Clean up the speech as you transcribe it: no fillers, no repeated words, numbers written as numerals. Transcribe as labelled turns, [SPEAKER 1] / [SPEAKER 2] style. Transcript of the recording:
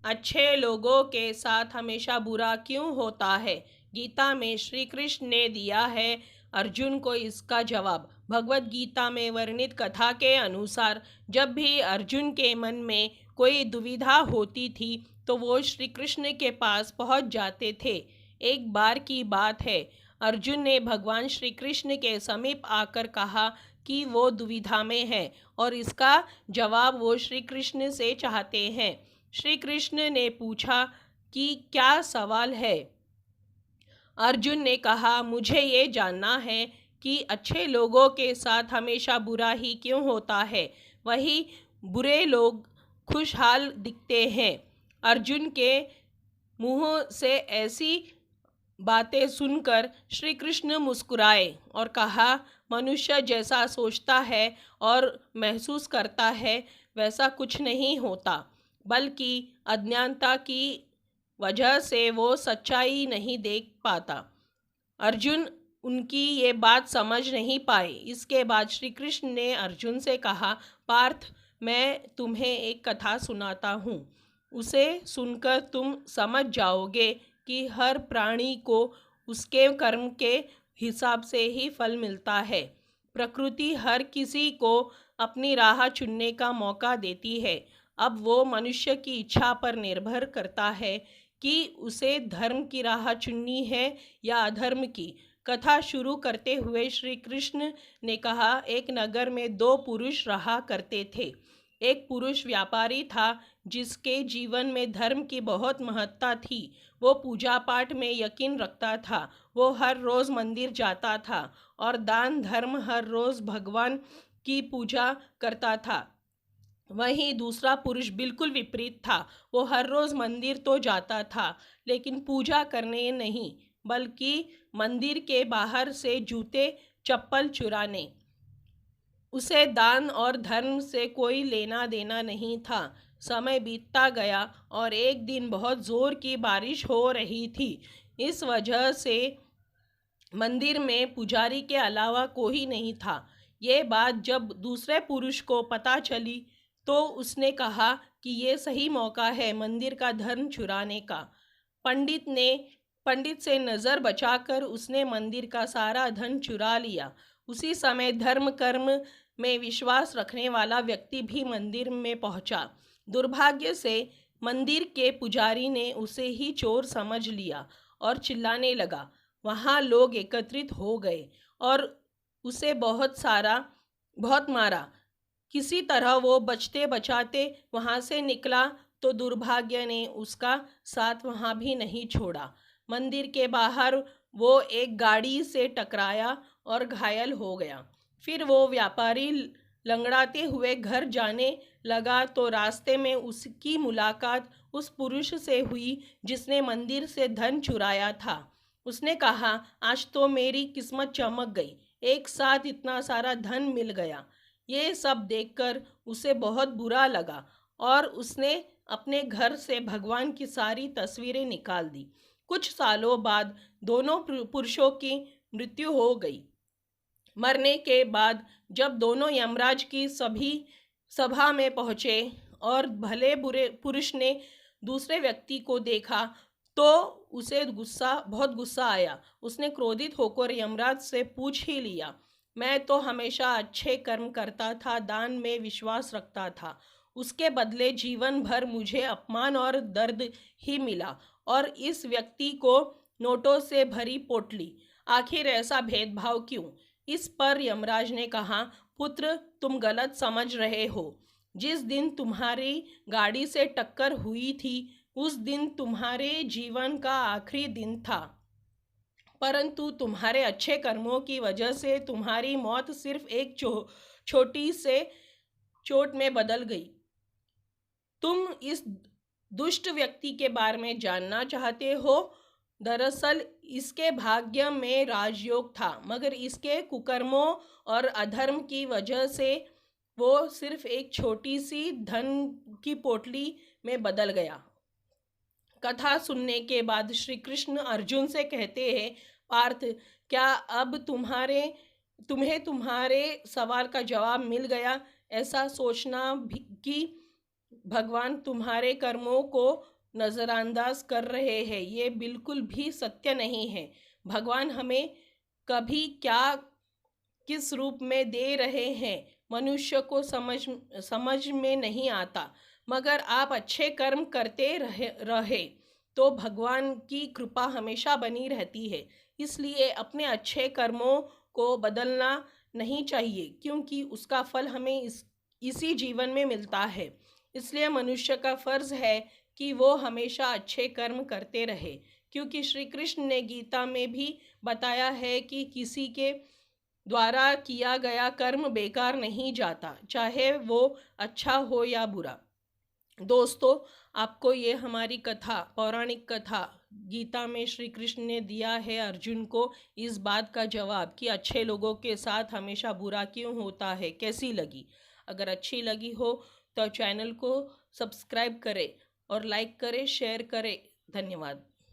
[SPEAKER 1] अच्छे लोगों के साथ हमेशा बुरा क्यों होता है? गीता में श्री कृष्ण ने दिया है अर्जुन को इसका जवाब। भगवत गीता में वर्णित कथा के अनुसार जब भी अर्जुन के मन में कोई दुविधा होती थी तो वो श्री कृष्ण के पास पहुंच जाते थे। एक बार की बात है, अर्जुन ने भगवान श्री कृष्ण के समीप आकर कहा कि वो दुविधा में है और इसका जवाब वो श्री कृष्ण से चाहते हैं। श्री कृष्ण ने पूछा कि क्या सवाल है? अर्जुन ने कहा, मुझे ये जानना है कि अच्छे लोगों के साथ हमेशा बुरा ही क्यों होता है, वही बुरे लोग खुशहाल दिखते हैं। अर्जुन के मुंह से ऐसी बातें सुनकर श्री कृष्ण मुस्कुराए और कहा, मनुष्य जैसा सोचता है और महसूस करता है वैसा कुछ नहीं होता, बल्कि अज्ञानता की वजह से वो सच्चाई नहीं देख पाता। अर्जुन उनकी ये बात समझ नहीं पाए। इसके बाद श्री कृष्ण ने अर्जुन से कहा, पार्थ, मैं तुम्हें एक कथा सुनाता हूँ। उसे सुनकर तुम समझ जाओगे कि हर प्राणी को उसके कर्म के हिसाब से ही फल मिलता है। प्रकृति हर किसी को अपनी राह चुनने का मौका देती है। अब वो मनुष्य की इच्छा पर निर्भर करता है कि उसे धर्म की राह चुननी है या अधर्म की। कथा शुरू करते हुए श्री कृष्ण ने कहा, एक नगर में दो पुरुष रहा करते थे। एक पुरुष व्यापारी था जिसके जीवन में धर्म की बहुत महत्ता थी। वो पूजा पाठ में यकीन रखता था। वो हर रोज़ मंदिर जाता था और दान धर्म हर रोज़ भगवान की पूजा करता था। वहीं दूसरा पुरुष बिल्कुल विपरीत था। वो हर रोज़ मंदिर तो जाता था लेकिन पूजा करने नहीं, बल्कि मंदिर के बाहर से जूते चप्पल चुराने। उसे दान और धर्म से कोई लेना देना नहीं था। समय बीतता गया और एक दिन बहुत ज़ोर की बारिश हो रही थी। इस वजह से मंदिर में पुजारी के अलावा कोई नहीं था। ये बात जब दूसरे पुरुष को पता चली तो उसने कहा कि ये सही मौका है मंदिर का धर्म चुराने का। पंडित से नज़र बचाकर उसने मंदिर का सारा धन चुरा लिया। उसी समय धर्म कर्म में विश्वास रखने वाला व्यक्ति भी मंदिर में पहुंचा। दुर्भाग्य से मंदिर के पुजारी ने उसे ही चोर समझ लिया और चिल्लाने लगा। वहाँ लोग एकत्रित हो गए और उसे बहुत मारा। किसी तरह वो बचते बचाते वहाँ से निकला तो दुर्भाग्य ने उसका साथ वहाँ भी नहीं छोड़ा। मंदिर के बाहर वो एक गाड़ी से टकराया और घायल हो गया। फिर वो व्यापारी लंगड़ाते हुए घर जाने लगा तो रास्ते में उसकी मुलाकात उस पुरुष से हुई जिसने मंदिर से धन चुराया था। उसने कहा, आज तो मेरी किस्मत चमक गई, एक साथ इतना सारा धन मिल गया। ये सब देखकर उसे बहुत बुरा लगा और उसने अपने घर से भगवान की सारी तस्वीरें निकाल दी। कुछ सालों बाद दोनों पुरुषों की मृत्यु हो गई। मरने के बाद जब दोनों यमराज की सभा में पहुँचे और भले बुरे पुरुष ने दूसरे व्यक्ति को देखा तो उसे बहुत गुस्सा आया। उसने क्रोधित होकर यमराज से पूछ ही लिया, मैं तो हमेशा अच्छे कर्म करता था, दान में विश्वास रखता था, उसके बदले जीवन भर मुझे अपमान और दर्द ही मिला और इस व्यक्ति को नोटों से भरी पोटली, आखिर ऐसा भेदभाव क्यों? इस पर यमराज ने कहा, पुत्र, तुम गलत समझ रहे हो। जिस दिन तुम्हारी गाड़ी से टक्कर हुई थी उस दिन तुम्हारे जीवन का आखिरी दिन था, परंतु तुम्हारे अच्छे कर्मों की वजह से तुम्हारी मौत सिर्फ एक छोटी से चोट में बदल गई। तुम इस दुष्ट व्यक्ति के बारे में जानना चाहते हो? दरअसल इसके भाग्य में राजयोग था, मगर इसके कुकर्मों और अधर्म की वजह से वो सिर्फ एक छोटी सी धन की पोटली में बदल गया। कथा सुनने के बाद श्री कृष्ण अर्जुन से कहते हैं, पार्थ, क्या अब तुम्हें तुम्हारे सवाल का जवाब मिल गया? ऐसा सोचना भी कि भगवान तुम्हारे कर्मों को नज़रअंदाज कर रहे हैं, ये बिल्कुल भी सत्य नहीं है। भगवान हमें कभी क्या किस रूप में दे रहे हैं मनुष्य को समझ में नहीं आता। मगर आप अच्छे कर्म करते रहे तो भगवान की कृपा हमेशा बनी रहती है। इसलिए अपने अच्छे कर्मों को बदलना नहीं चाहिए, क्योंकि उसका फल हमें इसी जीवन में मिलता है। इसलिए मनुष्य का फर्ज है कि वो हमेशा अच्छे कर्म करते रहे, क्योंकि श्री कृष्ण ने गीता में भी बताया है कि किसी के द्वारा किया गया कर्म बेकार नहीं जाता, चाहे वो अच्छा हो या बुरा। दोस्तों, आपको ये हमारी कथा, पौराणिक कथा, गीता में श्री कृष्ण ने दिया है अर्जुन को इस बात का जवाब कि अच्छे लोगों के साथ हमेशा बुरा क्यों होता है, कैसी लगी? अगर अच्छी लगी हो तो चैनल को सब्सक्राइब करें और लाइक करें, शेयर करें। धन्यवाद।